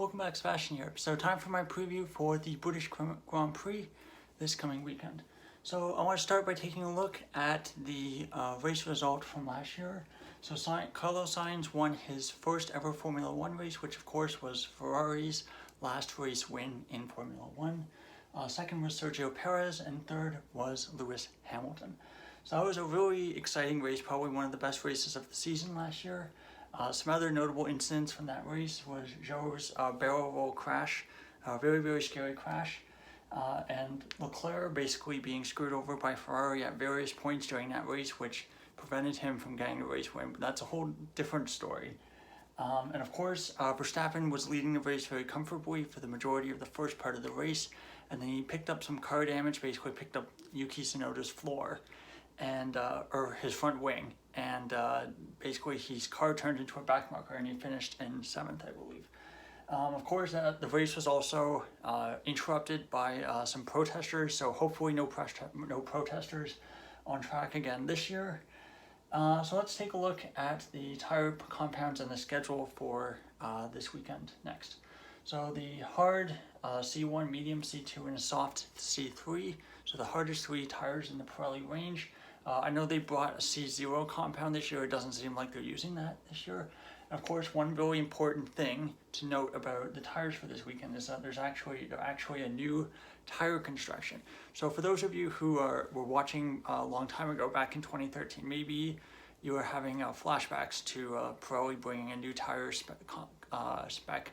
Welcome back, Sebastian here. So time for my preview for the British Grand Prix this coming weekend. So I want to start by taking a look at the race result from last year. So Carlos Sainz won his first ever Formula One race, which of course was Ferrari's last race win in Formula One. Second was Sergio Perez, and third was Lewis Hamilton. So that was a really exciting race, probably one of the best races of the season last year. Some other notable incidents from that race was Zhou's barrel roll crash, a very scary crash, and Leclerc basically being screwed over by Ferrari at various points during that race, which prevented him from getting a race win. But that's a whole different story. And of course, Verstappen was leading the race very comfortably for the majority of the first part of the race, and then he picked up some car damage, basically picked up Yuki Tsunoda's floor, and or his front wing, and basically his car turned into a backmarker and he finished in 7th, I believe. Of course, the race was also interrupted by some protesters, so hopefully no protesters on track again this year. So let's take a look at the tire compounds and the schedule for this weekend next. So the hard C1, medium C2, and a soft C3, so the hardest three tires in the Pirelli range. I know they brought a C0 compound this year. It doesn't seem like they're using that this year. And of course, one really important thing to note about the tires for this weekend is that they're actually a new tire construction. So for those of you who were watching a long time ago, back in 2013, maybe you were having flashbacks to Pirelli bringing a new tire spec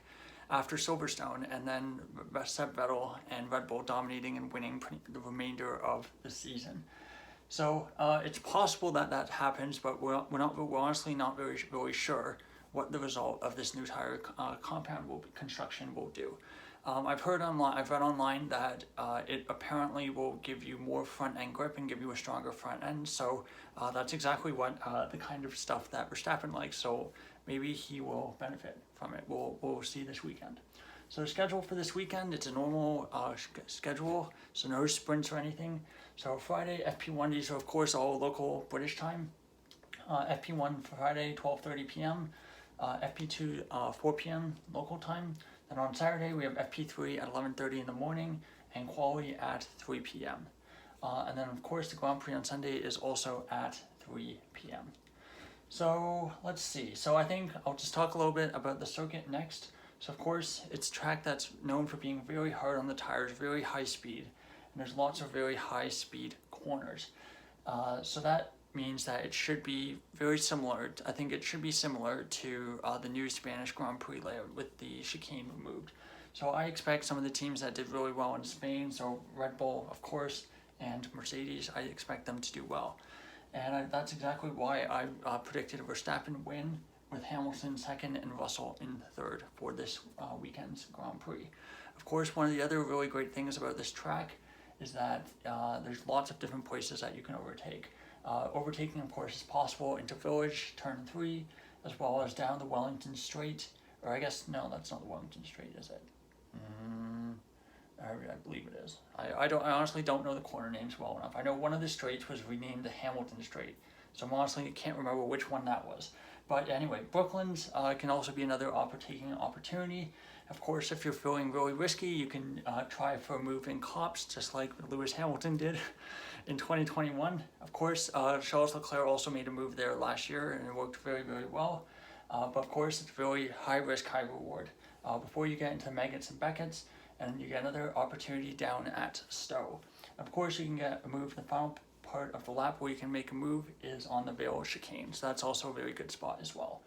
after Silverstone, and then Seb Vettel and Red Bull dominating and winning the remainder of the season. So it's possible that that happens, but we're honestly not really sure what the result of this new tire compound construction will do. I've read online that it apparently will give you more front end grip and give you a stronger front end. So that's exactly what the kind of stuff that Verstappen likes. So maybe he will benefit from it. We'll see this weekend. So the schedule for this weekend, it's a normal schedule, so no sprints or anything. So Friday, FP1, these are of course all local British time. FP1 Friday, 12:30 p.m. FP2, 4 p.m. local time. Then on Saturday, we have FP3 at 11:30 in the morning and quali at 3 p.m. And then of course the Grand Prix on Sunday is also at 3 p.m. So let's see. So I think I'll just talk a little bit about the circuit next. So of course, it's a track that's known for being very hard on the tires, very high speed, and there's lots of very high speed corners. So that means that it should be very similar. I think it should be similar to the new Spanish Grand Prix layout with the chicane removed. So I expect some of the teams that did really well in Spain, so Red Bull, of course, and Mercedes, I expect them to do well. And that's exactly why I predicted a Verstappen win, with Hamilton second and Russell in third for this weekend's Grand Prix. Of course, one of the other really great things about this track is that there's lots of different places that you can overtake. Overtaking, of course, is possible into Village, turn 3, as well as down the Wellington Straight, or I guess, no, that's not the Wellington Straight, is it? I believe it is. I honestly don't know the corner names well enough. I know one of the straights was renamed the Hamilton Straight, so honestly I can't remember which one that was. But anyway, Brooklands can also be another overtaking opportunity. Of course, if you're feeling really risky, you can try for a move in Copse, just like Lewis Hamilton did in 2021. Of course, Charles Leclerc also made a move there last year, and it worked very well. But of course, it's really high risk, high reward. Before you get into Meggetts and Beckett's, and you get another opportunity down at Stowe. Of course, you can get a move in the final part of the lap where you can make a move is on the Vale chicane, so that's also a very good spot as well.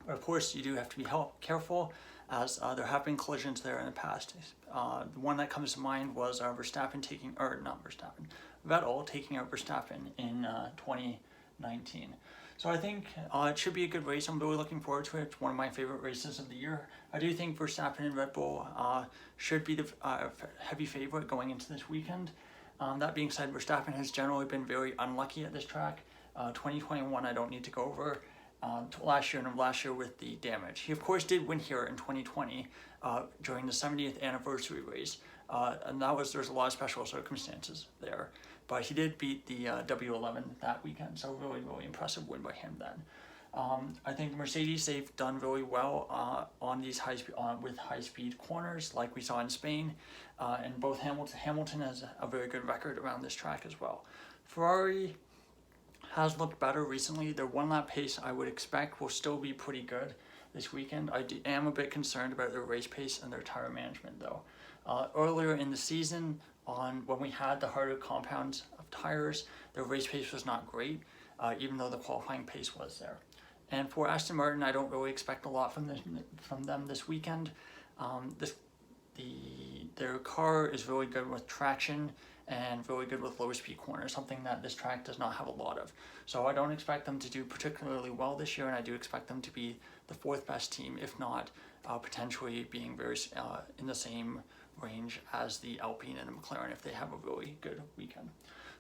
But of course, you do have to be careful, as there have been collisions there in the past. The one that comes to mind was Vettel taking out Verstappen in 2019. So I think it should be a good race. I'm really looking forward to it. It's one of my favorite races of the year. I do think Verstappen and Red Bull should be the heavy favorite going into this weekend. That being said, Verstappen has generally been very unlucky at this track. 2021 I don't need to go over. Last year with the damage. He of course did win here in 2020 during the 70th anniversary race, and there's a lot of special circumstances there. But he did beat the W11 that weekend, so really impressive win by him then. I think Mercedes, they've done really well on these with high-speed corners, like we saw in Spain, and both Hamilton has a very good record around this track as well. Ferrari has looked better recently. Their one-lap pace, I would expect, will still be pretty good this weekend. I am a bit concerned about their race pace and their tire management, though. Earlier in the season, when we had the harder compounds of tires, their race pace was not great, even though the qualifying pace was there. And for Aston Martin, I don't really expect a lot from them this weekend. Their car is really good with traction and really good with low speed corners, something that this track does not have a lot of. So I don't expect them to do particularly well this year, and I do expect them to be the fourth best team, if not potentially being very in the same range as the Alpine and the McLaren if they have a really good weekend.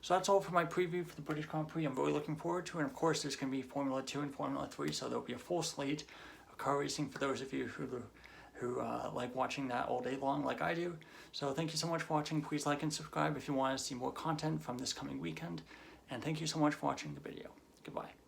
So that's all for my preview for the British Grand Prix. I'm really looking forward to it. And of course, there's going to be Formula 2 and Formula 3, so there'll be a full slate of car racing for those of you who like watching that all day long like I do. So thank you so much for watching. Please like and subscribe if you want to see more content from this coming weekend. And thank you so much for watching the video. Goodbye.